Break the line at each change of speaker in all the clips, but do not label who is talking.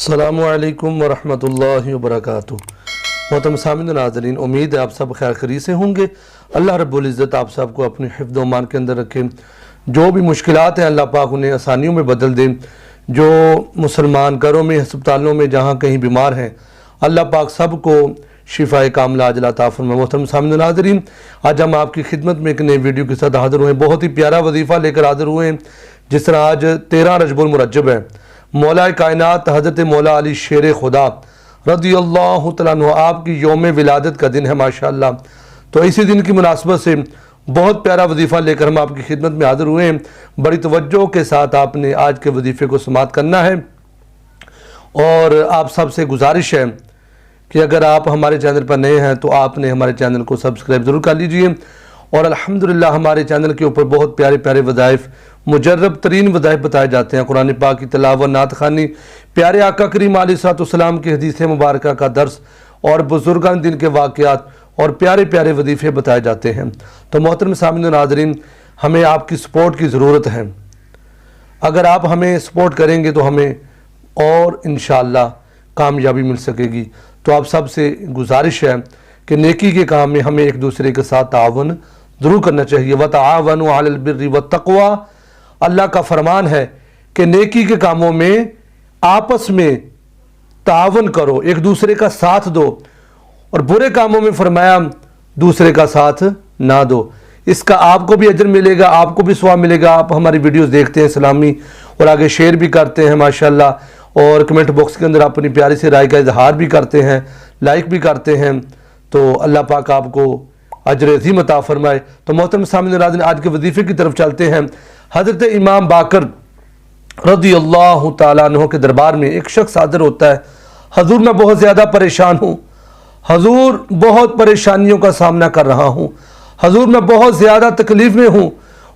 السلام علیکم ورحمۃ اللہ وبرکاتہ۔ محترم سامعین و ناظرین، امید ہے آپ سب خیر خیریت سے ہوں گے۔ اللہ رب العزت آپ سب کو اپنی حفظ و امان کے اندر رکھے۔ جو بھی مشکلات ہیں اللہ پاک انہیں آسانیوں میں بدل دیں۔ جو مسلمان گھروں میں، ہسپتالوں میں جہاں کہیں بیمار ہیں، اللہ پاک سب کو شفائے کاملہ عاجلہ عطا فرمائے۔ محترم سامعین و ناظرین، آج ہم آپ کی خدمت میں ایک نئے ویڈیو کے ساتھ حاضر ہوئے ہیں۔ بہت ہی پیارا وظیفہ لے کر حاضر ہوئے ہیں۔ جس طرح آج 13 رجب المرجب ہے، مولا کائنات حضرت مولا علی شیر خدا رضی اللہ تعالیٰ عنہ آپ کی یوم ولادت کا دن ہے ماشاءاللہ۔ تو اسی دن کی مناسبت سے بہت پیارا وظیفہ لے کر ہم آپ کی خدمت میں حاضر ہوئے ہیں۔ بڑی توجہ کے ساتھ آپ نے آج کے وظیفے کو سماعت کرنا ہے، اور آپ سب سے گزارش ہے کہ اگر آپ ہمارے چینل پر نئے ہیں تو آپ نے ہمارے چینل کو سبسکرائب ضرور کر لیجئے۔ اور الحمدللہ ہمارے چینل کے اوپر بہت پیارے پیارے وظائف، مجرب ترین وظائف بتائے جاتے ہیں۔ قرآن پاک کی تلاوت، نعت خوانی، پیارے آقا کریم علیہ السلام کی حدیث مبارکہ کا درس، اور بزرگان دین کے واقعات اور پیارے پیارے وظیفے بتائے جاتے ہیں۔ تو محترم سامعین و ناظرین، ہمیں آپ کی سپورٹ کی ضرورت ہے۔ اگر آپ ہمیں سپورٹ کریں گے تو ہمیں اور انشاءاللہ کامیابی مل سکے گی۔ تو آپ سب سے گزارش ہے کہ نیکی کے کام میں ہمیں ایک دوسرے کے ساتھ تعاون ضرور کرنا چاہیے۔ وَتَعَاوَنُوا عَلَى الْبِرِّ وَالتَّقْوَىٰ، اللہ کا فرمان ہے کہ نیکی کے کاموں میں آپس میں تعاون کرو، ایک دوسرے کا ساتھ دو، اور برے کاموں میں فرمایا دوسرے کا ساتھ نہ دو۔ اس کا آپ کو بھی اجر ملے گا، آپ کو بھی ثواب ملے گا۔ آپ ہماری ویڈیوز دیکھتے ہیں اسلامی، اور آگے شیئر بھی کرتے ہیں ماشاءاللہ، اور کمنٹ باکس کے اندر اپنی پیاری سے رائے کا اظہار بھی کرتے ہیں، لائک بھی کرتے ہیں۔ تو اللہ پاک آپ کو اجر عظیم عطا فرمائے۔ تو محترم سامعین و ناظرین، آج کے وظیفے کی طرف چلتے ہیں۔ حضرت امام باقر رضی اللہ تعالیٰ عنہ کے دربار میں ایک شخص حاضر ہوتا ہے۔ حضور، میں بہت زیادہ پریشان ہوں، حضور بہت پریشانیوں کا سامنا کر رہا ہوں، حضور میں بہت زیادہ تکلیف میں ہوں،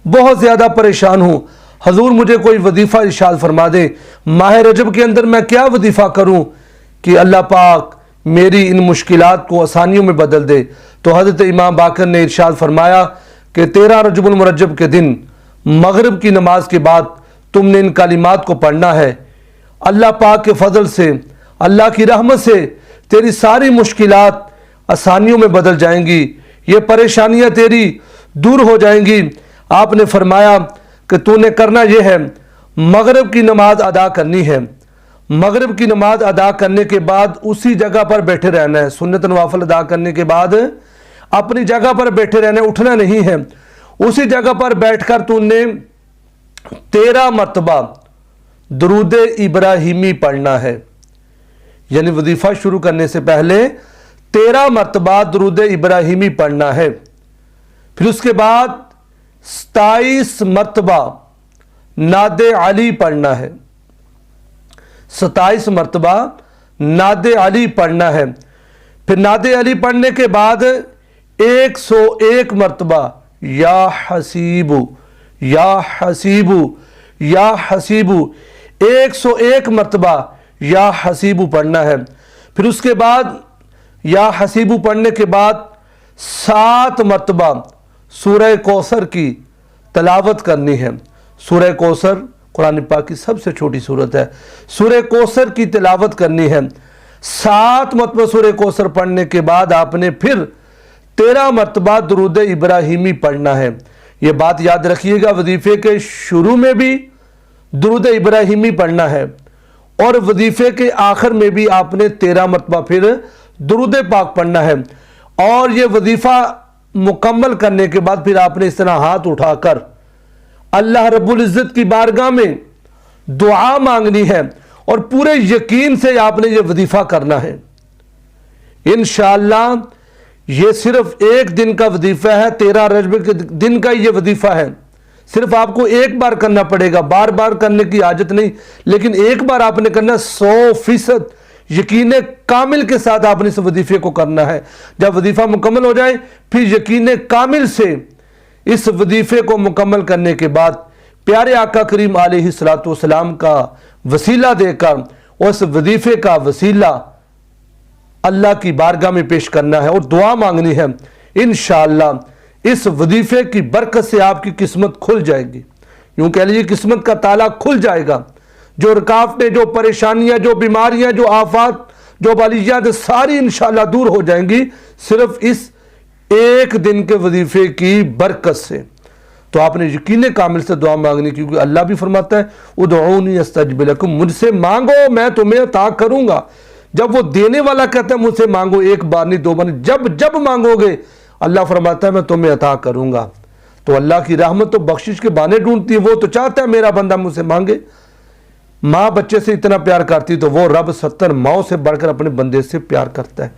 بہت زیادہ پریشان ہوں، حضور مجھے کوئی وظیفہ ارشاد فرما دیں۔ ماہ رجب کے اندر میں کیا وظیفہ کروں کہ اللہ پاک میری ان مشکلات کو آسانیوں میں بدل دے؟ تو حضرت امام باقر نے ارشاد فرمایا کہ 13 رجب المرجب کے دن مغرب کی نماز کے بعد تم نے ان کلمات کو پڑھنا ہے۔ اللہ پاک کے فضل سے، اللہ کی رحمت سے تیری ساری مشکلات آسانیوں میں بدل جائیں گی، یہ پریشانیاں تیری دور ہو جائیں گی۔ آپ نے فرمایا کہ تو نے کرنا یہ ہے، مغرب کی نماز ادا کرنی ہے، مغرب کی نماز ادا کرنے کے بعد اسی جگہ پر بیٹھے رہنا ہے۔ سنت نوافل ادا کرنے کے بعد اپنی جگہ پر بیٹھے رہنا ہے، اٹھنا نہیں ہے۔ اسی جگہ پر بیٹھ کر تو نے 13 مرتبہ درود ابراہیمی پڑھنا ہے، یعنی وظیفہ شروع کرنے سے پہلے 13 مرتبہ درود ابراہیمی پڑھنا ہے۔ پھر اس کے بعد 27 مرتبہ نعت علی پڑھنا ہے، 27 مرتبہ نعت علی پڑھنا ہے۔ پھر نعت علی پڑھنے کے بعد 101 مرتبہ یا حسیب یا حسیب یا حسیب، 101 مرتبہ یا حسیب پڑھنا ہے۔ پھر اس کے بعد یا حسیب پڑھنے کے بعد 7 مرتبہ سورہ کوثر کی تلاوت کرنی ہے۔ سورہ کوثر قرآن پاک کی سب سے چھوٹی سورت ہے، سورہ کوثر کی تلاوت کرنی ہے۔ 7 مرتبہ سورہ کوثر پڑھنے کے بعد آپ نے پھر 13 مرتبہ درود ابراہیمی پڑھنا ہے۔ یہ بات یاد رکھیے گا، وظیفے کے شروع میں بھی درود ابراہیمی پڑھنا ہے، اور وظیفے کے آخر میں بھی آپ نے 13 مرتبہ پھر درود پاک پڑھنا ہے۔ اور یہ وظیفہ مکمل کرنے کے بعد پھر آپ نے اس طرح ہاتھ اٹھا کر اللہ رب العزت کی بارگاہ میں دعا مانگنی ہے، اور پورے یقین سے آپ نے یہ وظیفہ کرنا ہے۔ انشاءاللہ یہ صرف ایک دن کا وظیفہ ہے، 13 رجب کے دن کا یہ وظیفہ ہے۔ صرف آپ کو ایک بار کرنا پڑے گا، بار بار کرنے کی حاجت نہیں، لیکن ایک بار آپ نے کرنا، 100% یقین کامل کے ساتھ آپ نے اس وظیفے کو کرنا ہے۔ جب وظیفہ مکمل ہو جائے پھر یقین کامل سے اس وظیفے کو مکمل کرنے کے بعد پیارے آقا کریم علیہ السلام کا وسیلہ دے کر اس وظیفے کا وسیلہ اللہ کی بارگاہ میں پیش کرنا ہے اور دعا مانگنی ہے۔ انشاءاللہ اس وظیفے کی برکت سے آپ کی قسمت کھل جائے گی، یوں کہہ لیجیے قسمت کا تالا کھل جائے گا۔ جو رکاوٹیں، جو پریشانیاں، جو بیماریاں، جو آفات، جو بالیات، ساری انشاءاللہ دور ہو جائیں گی صرف اس ایک دن کے وظیفے کی برکت سے۔ تو آپ نے یقین کامل سے دعا مانگنی، کیونکہ اللہ بھی فرماتا ہے ادعونی استجب لکم، مجھ سے مانگو میں تمہیں عطا کروں گا۔ جب وہ دینے والا کہتا ہے مجھ سے مانگو، ایک بار نہیں، دو بار نہیں، جب مانگو گے اللہ فرماتا ہے میں تمہیں عطا کروں گا۔ تو اللہ کی رحمت تو بخشش کے بہانے ڈھونڈتی ہے، وہ تو چاہتا ہے میرا بندہ مجھ سے مانگے۔ ماں بچے سے اتنا پیار کرتی تو وہ رب 70 ماؤں سے بڑھ کر اپنے بندے سے پیار کرتا ہے۔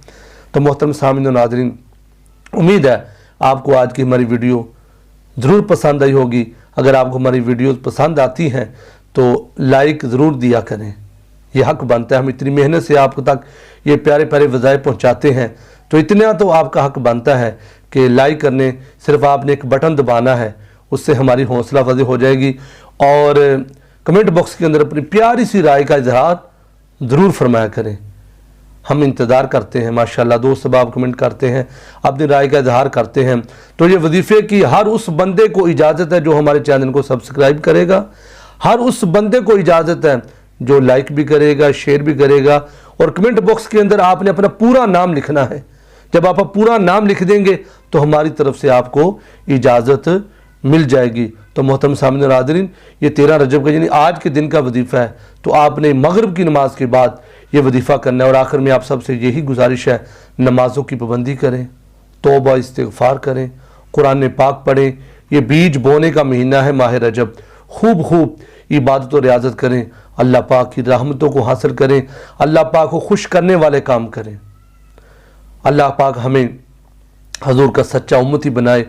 تو محترم سامعین و ناظرین، امید ہے آپ کو آج کی ہماری ویڈیو ضرور پسند آئی ہوگی۔ اگر آپ کو ہماری ویڈیوز پسند آتی ہیں تو لائک ضرور دیا کریں، یہ حق بنتا ہے۔ ہم اتنی محنت سے آپ تک یہ پیارے پیارے وظائف پہنچاتے ہیں، تو اتنا تو آپ کا حق بنتا ہے کہ لائک کرنے، صرف آپ نے ایک بٹن دبانا ہے، اس سے ہماری حوصلہ افزائی ہو جائے گی۔ اور کمنٹ باکس کے اندر اپنی پیاری سی رائے کا اظہار ضرور فرمایا کریں، ہم انتظار کرتے ہیں۔ ماشاءاللہ دوست احباب کمنٹ کرتے ہیں، اپنی رائے کا اظہار کرتے ہیں۔ تو یہ وظیفے کی ہر اس بندے کو اجازت ہے جو ہمارے چینل کو سبسکرائب کرے گا، ہر اس بندے کو اجازت ہے جو لائک بھی کرے گا، شیئر بھی کرے گا۔ اور کمنٹ باکس کے اندر آپ نے اپنا پورا نام لکھنا ہے۔ جب آپ پورا نام لکھ دیں گے تو ہماری طرف سے آپ کو اجازت مل جائے گی۔ تو محترم سامعین و ناظرین، یہ 13 رجب کا یعنی آج کے دن کا وظیفہ ہے، تو آپ نے مغرب کی نماز کے بعد یہ وظیفہ کرنا ہے۔ اور آخر میں آپ سب سے یہی گزارش ہے، نمازوں کی پابندی کریں، توبہ استغفار کریں، قرآن پاک پڑھیں۔ یہ بیج بونے کا مہینہ ہے ماہ رجب، خوب عبادت و ریاضت کریں، اللہ پاک کی رحمتوں کو حاصل کریں، اللہ پاک کو خوش کرنے والے کام کریں۔ اللہ پاک ہمیں حضور کا سچا امتی بنائے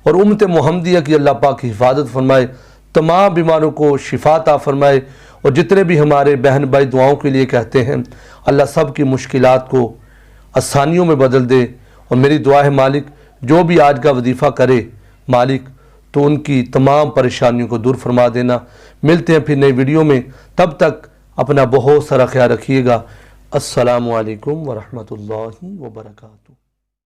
اور امت محمدیہ کی اللہ پاک کی حفاظت فرمائے، تمام بیماروں کو شفا عطا فرمائے۔ اور جتنے بھی ہمارے بہن بھائی دعاؤں کے لیے کہتے ہیں، اللہ سب کی مشکلات کو آسانیوں میں بدل دے۔ اور میری دعا ہے مالک، جو بھی آج کا وظیفہ کرے مالک تو ان کی تمام پریشانیوں کو دور فرما دینا۔ ملتے ہیں پھر نئی ویڈیو میں، تب تک اپنا بہت سارا خیال رکھیے گا۔ السلام علیکم ورحمۃ اللہ وبرکاتہ۔